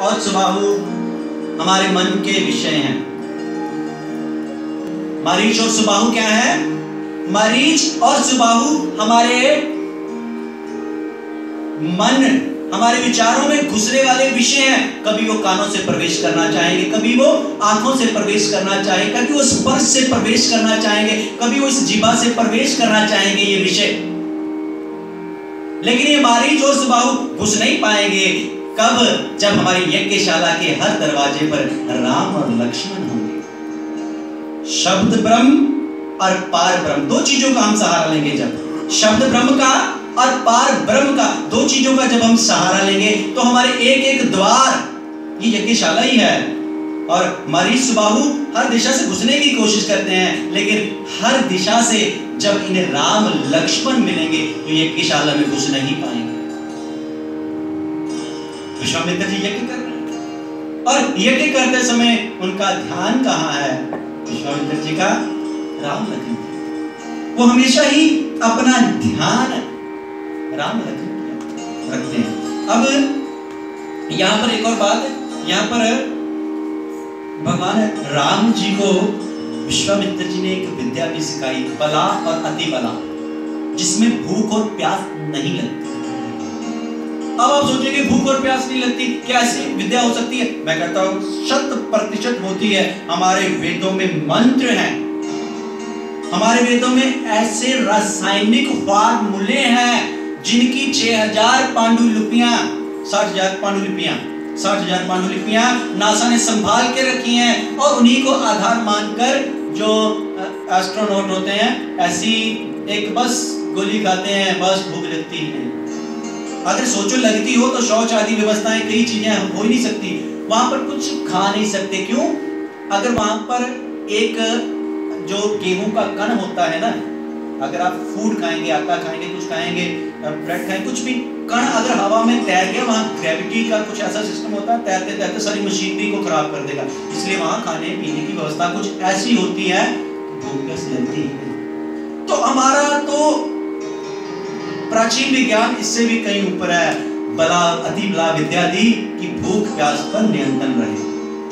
और सुबाहु हमारे मन के विषय हैं। मरीच और सुबाहु क्या है? मरीच और सुबाहु हमारे मन, हमारे विचारों में घुसने वाले विषय हैं। कभी वो कानों से प्रवेश करना चाहेंगे, कभी वो आंखों से प्रवेश करना चाहेंगे, कभी वो स्पर्श से प्रवेश करना चाहेंगे, कभी वो इस जीवा से प्रवेश करना चाहेंगे ये विषय। लेकिन ये मरीच और सुबाहु घुस नहीं पाएंगे। कब? जब हमारी यज्ञशाला के हर दरवाजे पर राम और लक्ष्मण होंगे। शब्द ब्रह्म और पार ब्रह्म, दो चीजों का हम सहारा लेंगे। जब शब्द ब्रह्म का और पार ब्रह्म का, दो चीजों का जब हम सहारा लेंगे तो हमारे एक एक द्वार ये यज्ञशाला ही है। और मरीच सुबाहु हर दिशा से घुसने की कोशिश करते हैं, लेकिन हर दिशा से जब इन्हें राम लक्ष्मण मिलेंगे तो यज्ञशाला में घुस नहीं पाएंगे। विश्वामित्र जी यज्ञ कर रहे हैं और यज्ञ करते समय उनका ध्यान कहाँ है? विश्वामित्र जी का राम लखन। वो हमेशा ही अपना ध्यान राम लखन रखते हैं। अब यहां पर एक और बात, यहां पर भगवान राम जी को विश्वामित्र जी ने एक विद्या भी सिखाई, बला और अति बला, जिसमें भूख और प्यास नहीं लगती। अब आप सोचेंगे भूख और प्यास नहीं लगती, क्या ऐसी विद्या हो सकती है? मैं कहता हूं 100% होती है। हमारे वेदों में मंत्र हैं, हमारे वेदों में ऐसे रासायनिक फार्मूले हैं जिनकी 6000 पांडुलिपियां 60,000 पांडुलिपियां नासा ने संभाल के रखी हैं। और उन्हीं को आधार मानकर जो एस्ट्रोनॉट होते हैं ऐसी एक बस गोली खाते हैं, बस भूख लगती ही नहीं। अगर सोचो लगती हो तो शौच आदि व्यवस्थाएं, कई चीजें हो ही नहीं सकती। वहां पर कुछ खा नहीं सकते। क्यों? अगर वहां पर एक जो गेहूं का कण होता है ना, अगर आप फूड खाएंगे, आटा खाएंगे, कुछ खाएंगे, ब्रेड खाएंगे, कुछ भी कण अगर हवा में तैर गया, वहां ग्रेविटी का कुछ ऐसा सिस्टम होता है, तैरते तैरते सारी मशीनरी को खराब कर देगा। इसलिए वहां खाने पीने की व्यवस्था कुछ ऐसी होती है, भूख प्यास लगती है। तो हमारा तो प्राचीन विज्ञान इससे भी कहीं ऊपर है। बला अति बला विद्या दी कि भूख प्यास पर नियंत्रण रहे।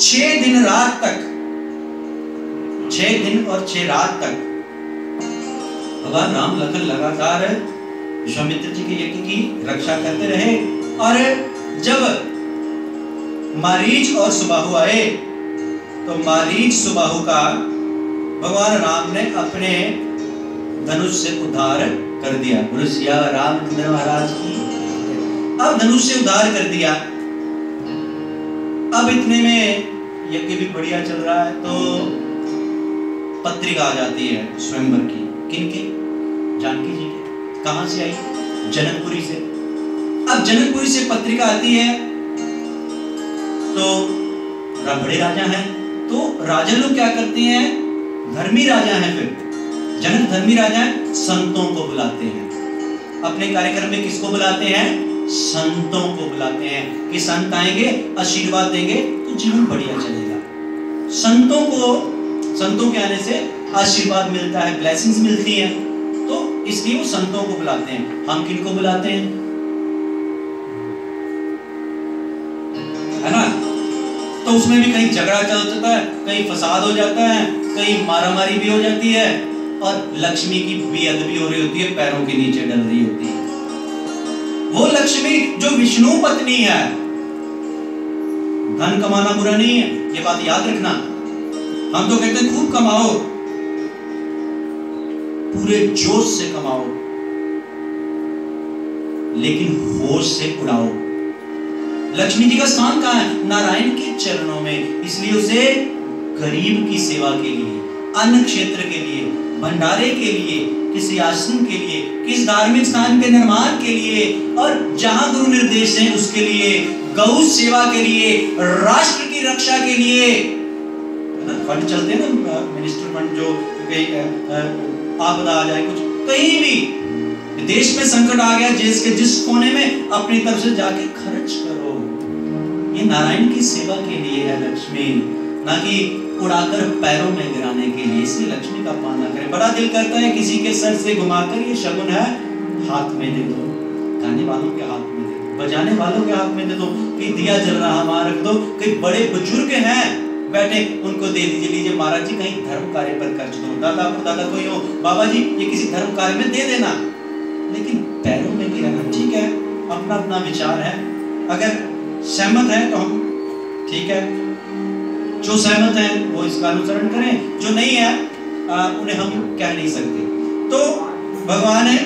6 दिन रात तक, 6 दिन और 6 रात तक भगवान राम लखन लगातार विश्वामित्र जी के यज्ञ की रक्षा करते रहे। और जब मरीच और सुबाहु आए तो मरीच सुबाहु का भगवान राम ने अपने धनुष से उद्धार कर दिया। बोलो सिया रामचंद्र महाराज की। अब धनुष से उद्धार कर दिया। अब इतने में यज्ञ भी बढ़िया चल रहा है तो पत्रिका आ जाती है स्वयंवर की। किनके? जानकी जी के। कहां से आई? जनकपुरी से। अब जनकपुरी से पत्रिका आती है तो बड़े राजा हैं, तो राजा लोग क्या करते हैं? धर्मी राजा हैं, फिर जनक धर्मी राजा हैं, संतों को बुलाते हैं अपने कार्यक्रम में। किसको बुलाते हैं? संतों को बुलाते हैं कि संत आएंगे, आशीर्वाद देंगे तो जीवन बढ़िया चलेगा। संतों के आने से आशीर्वाद मिलता है, ब्लेसिंग्स मिलती हैं, तो इसलिए वो संतों को बुलाते हैं। हम किनको बुलाते हैं? है ना? तो उसमें भी कहीं झगड़ा चल जाता है, कहीं फसाद हो जाता है, कहीं मारामारी भी हो जाती है और लक्ष्मी की बेअदबी हो रही होती है, पैरों के नीचे डल रही होती है। वो लक्ष्मी जो विष्णु पत्नी है। धन कमाना बुरा नहीं है, ये बात याद रखना। हम तो कहते हैं खूब कमाओ, पूरे जोश से कमाओ, लेकिन होश से उड़ाओ। लक्ष्मी जी का स्थान कहाँ है? नारायण के चरणों में। इसलिए उसे गरीब की सेवा के लिए, अन्न क्षेत्र के लिए, भंडारे के लिए, किसी आश्रम के लिए, किस धार्मिक स्थान के निर्माण के लिए, और जहां गुरु निर्देश हैं उसके लिए, गौ सेवा के लिए, राष्ट्र की रक्षा के लिए। फंड चलते हैं ना, मिनिस्टर फंड, जो आपदा आ जाए, कुछ कहीं भी देश में संकट आ गया, देश के जिस कोने में, अपनी तरफ से जाके खर्च करो। ये नारायण की सेवा के लिए है लक्ष्मी, ना कि उड़ाकर पैरों में गिराने के लिए। इसलिए लक्ष्मी का अपमान ना करें। बड़ा दिल करता है किसी के सर से घुमाकर ये शगुन है हाथ में दे दो, गाने वालों के हाथ में दे दो। बजाने वालों के हाथ में दे दो, कहीं दिया जल रहा वहां रख दो, कहीं बड़े बुजुर्ग हैं बैठे उनको दे दीजिए, लीजिए महाराज जी कहीं धर्म कार्य पर खर्च दो, दादा दादा कोई हो, बाबा जी ये किसी धर्म कार्य में दे देना, लेकिन पैरों में नहीं रहना। ठीक है, अपना अपना विचार है, अगर सहमत है तो हम ठीक है, जो सहमत है वो इसका अनुसरण करें, जो नहीं है उन्हें हम कह नहीं सकते। तो भगवान है